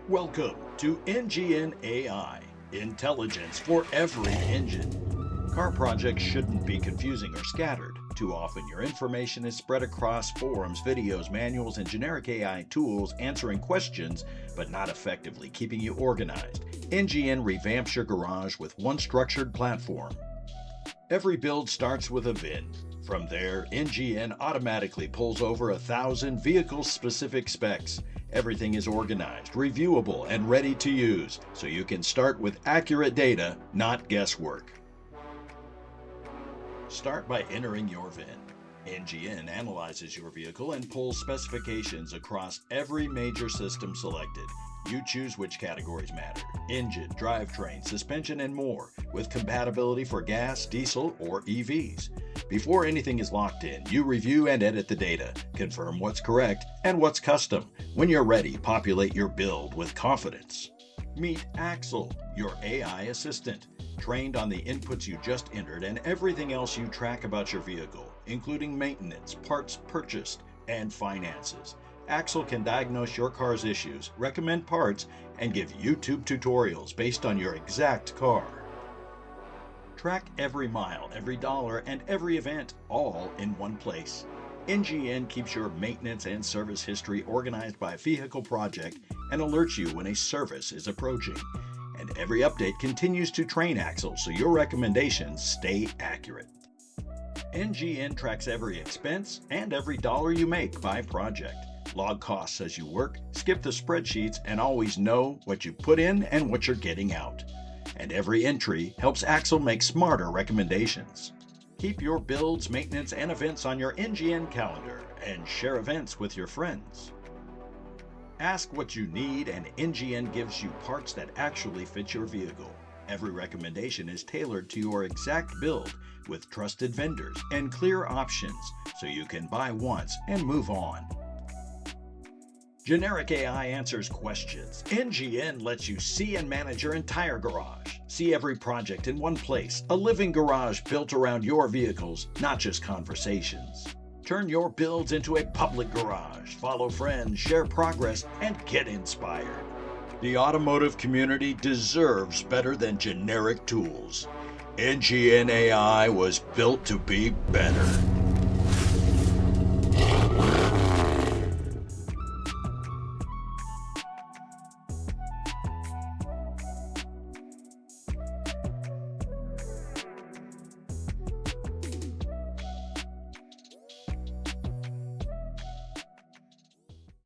Welcome to NGN AI, intelligence for every engine. Car projects shouldn't be confusing or scattered. Too often your information is spread across forums, videos, manuals, and generic AI tools answering questions, but not effectively keeping you organized. NGN revamps your garage with one structured platform. Every build starts with a VIN. From there, NGN automatically pulls over 1,000 vehicle-specific specs. Everything is organized, reviewable, and ready to use, so you can start with accurate data, not guesswork. Start by entering your VIN. NGN analyzes your vehicle and pulls specifications across every major system selected. You choose which categories matter: engine, drivetrain, suspension, and more, with compatibility for gas, diesel, or EVs. Before anything is locked in, you review and edit the data, confirm what's correct and what's custom. When you're ready, populate your build with confidence. Meet Axle, your AI assistant, trained on the inputs you just entered and everything else you track about your vehicle, including maintenance, parts purchased, and finances. Axle can diagnose your car's issues, recommend parts, and give YouTube tutorials based on your exact car. Track every mile, every dollar, and every event, all in one place. NGN keeps your maintenance and service history organized by vehicle project and alerts you when a service is approaching. And every update continues to train Axle so your recommendations stay accurate. NGN tracks every expense and every dollar you make by project. Log costs as you work, skip the spreadsheets, and always know what you put in and what you're getting out. And every entry helps Axle make smarter recommendations. Keep your builds, maintenance, and events on your NGN calendar and share events with your friends. Ask what you need and NGN gives you parts that actually fit your vehicle. Every recommendation is tailored to your exact build with trusted vendors and clear options so you can buy once and move on. Generic AI answers questions. NGN lets you see and manage your entire garage. See every project in one place. A living garage built around your vehicles, not just conversations. Turn your builds into a public garage. Follow friends, share progress, and get inspired. The automotive community deserves better than generic tools. NGN AI was built to be better.